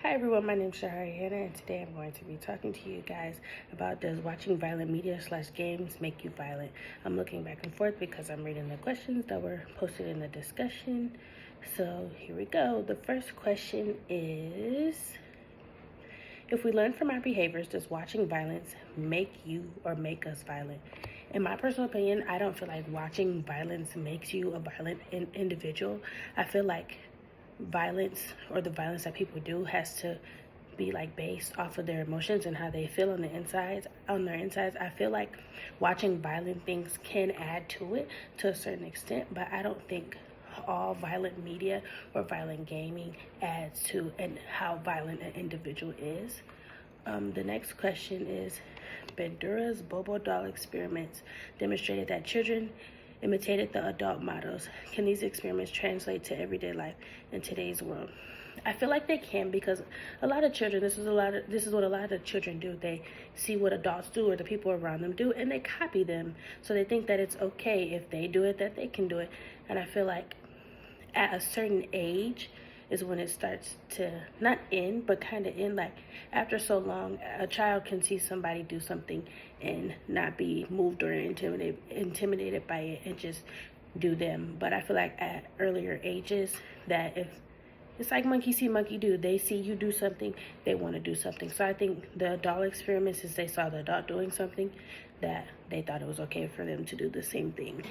Hi everyone, my name is Shahari Hannah, and today I'm going to be talking to you guys about does watching violent media / games make you violent? I'm looking back and forth because I'm reading the questions that were posted in the discussion. So here we go. The first question is, if we learn from our behaviors, does watching violence make you or make us violent? In my personal opinion, I don't feel like watching violence makes you a violent individual. I feel like violence, or the violence that people do, has to be like based off of their emotions and how they feel on their insides. I feel like watching violent things can add to it to a certain extent, but I don't think all violent media or violent gaming adds to how violent an individual is. The next question is, Bandura's Bobo doll experiments demonstrated that children imitated the adult models. Can these experiments translate to everyday life in today's world? I feel like they can, because a lot of children, this is what a lot of children do. They see what adults do or the people around them do, and they copy them. So they think that it's okay if they do it, that they can do it. And I feel like at a certain age is when it starts to not end, but kind of end. Like after so long, a child can see somebody do something and not be moved or intimidated by it and just do them. But I feel like at earlier ages, that if it's like monkey see, monkey do. They see you do something, they want to do something. So I think the adult experiments is they saw the adult doing something that they thought it was okay for them to do the same thing.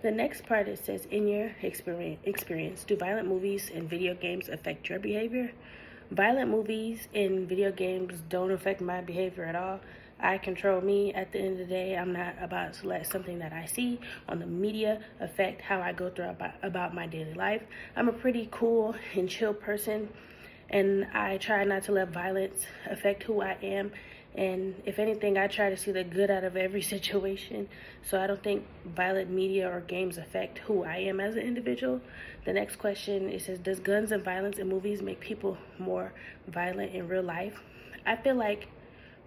The next part, it says, in your experience, do violent movies and video games affect your behavior? Violent movies and video games don't affect my behavior at all. I control me. At the end of the day, I'm not about to let something that I see on the media affect how I go through about my daily life. I'm a pretty cool and chill person, and I try not to let violence affect who I am. And if anything, I try to see the good out of every situation. So I don't think violent media or games affect who I am as an individual. The next question, it says, does guns and violence in movies make people more violent in real life? I feel like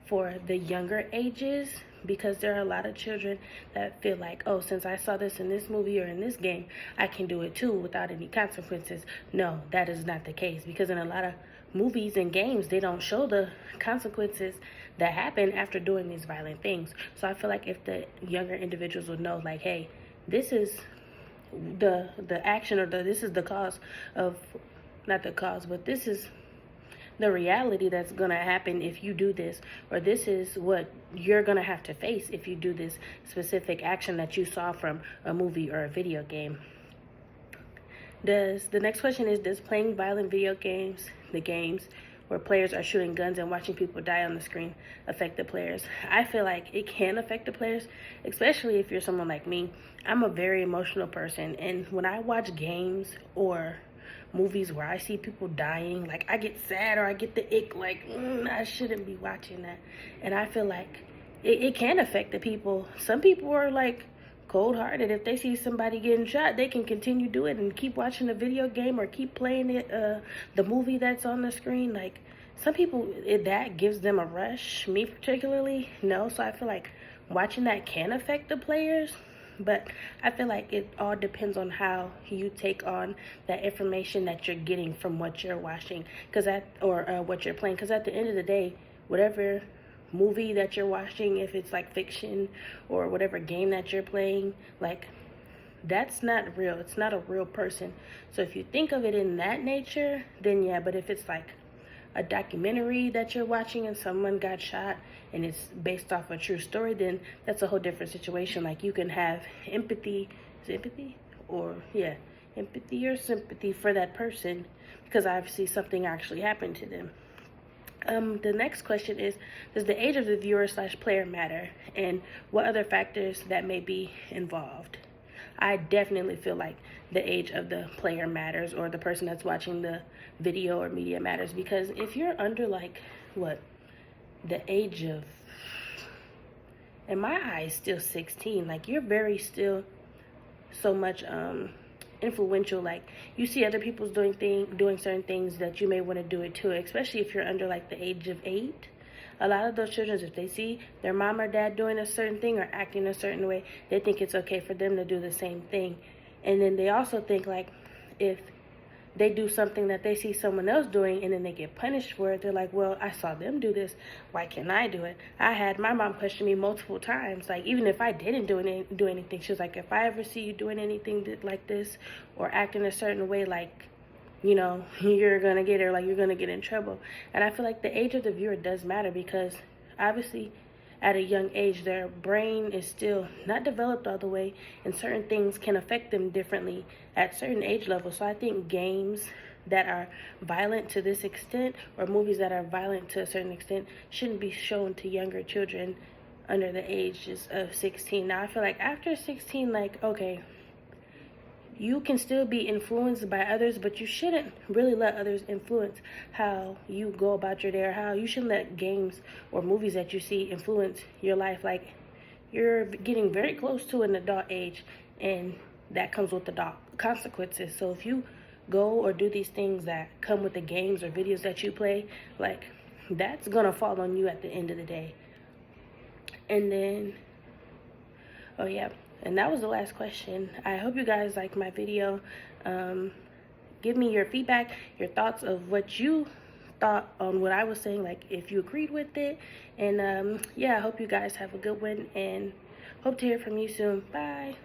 for the younger ages, because there are a lot of children that feel like, oh, since I saw this in this movie or in this game, I can do it too without any consequences. No, that is not the case, because in a lot of movies and games, they don't show the consequences that happen after doing these violent things. So I feel like if the younger individuals would know, like, hey, this is the action, or this is the cause of, not the cause, but this is the reality that's going to happen if you do this, or this is what you're going to have to face if you do this specific action that you saw from a movie or a video game. The next question is, does playing violent video games, the games where players are shooting guns and watching people die on the screen, affect the players? I feel like it can affect the players, especially if you're someone like me. I'm a very emotional person, and when I watch games or movies where I see people dying, like, I get sad, or I get the ick, like, I shouldn't be watching that. And I feel like it can affect the people. Some people are like cold-hearted. If they see somebody getting shot, they can continue to do it and keep watching the video game or keep playing it, the movie that's on the screen. Like, some people, that gives them a rush. Me particularly, no. So I feel like watching that can affect the players, but I feel like it all depends on how you take on that information that you're getting from what you're watching, or what you're playing. Because at the end of the day, whatever movie that you're watching, if it's like fiction, or whatever game that you're playing, like, that's not real. It's not a real person. So if you think of it in that nature, then yeah. But if it's like a documentary that you're watching and someone got shot and it's based off a true story, then that's a whole different situation. Like, you can have empathy or sympathy for that person, because obviously something actually happened to them. The next question is, does the age of the viewer / player matter, and what other factors that may be involved? I definitely feel like the age of the player matters, or the person that's watching the video or media matters, because if you're under, like, the age of, in my eyes, still 16, like, you're very still so much influential. Like, you see other people doing certain things that you may want to do it too, especially if you're under like the age of 8. A lot of those children, if they see their mom or dad doing a certain thing or acting a certain way, they think it's okay for them to do the same thing. And then they also think, like, if they do something that they see someone else doing and then they get punished for it, they're like, well, I saw them do this, why can't I do it? I had my mom question me multiple times, like, even if I didn't do anything, she was like, if I ever see you doing anything like this or acting a certain way, like, you know, you're gonna get it, or like you're gonna get in trouble. And I feel like the age of the viewer does matter, because obviously at a young age their brain is still not developed all the way, and certain things can affect them differently at certain age levels. So I think games that are violent to this extent, or movies that are violent to a certain extent, shouldn't be shown to younger children under the ages of 16. Now I feel like after 16, like, okay, you can still be influenced by others, but you shouldn't really let others influence how you go about your day, or how you shouldn't let games or movies that you see influence your life. Like, you're getting very close to an adult age, and that comes with adult consequences. So if you go or do these things that come with the games or videos that you play, like, that's gonna fall on you at the end of the day. And then, oh yeah, and that was the last question. I hope you guys liked my video. Give me your feedback, your thoughts of what you thought on what I was saying, like if you agreed with it. And yeah, I hope you guys have a good one, and hope to hear from you soon. Bye.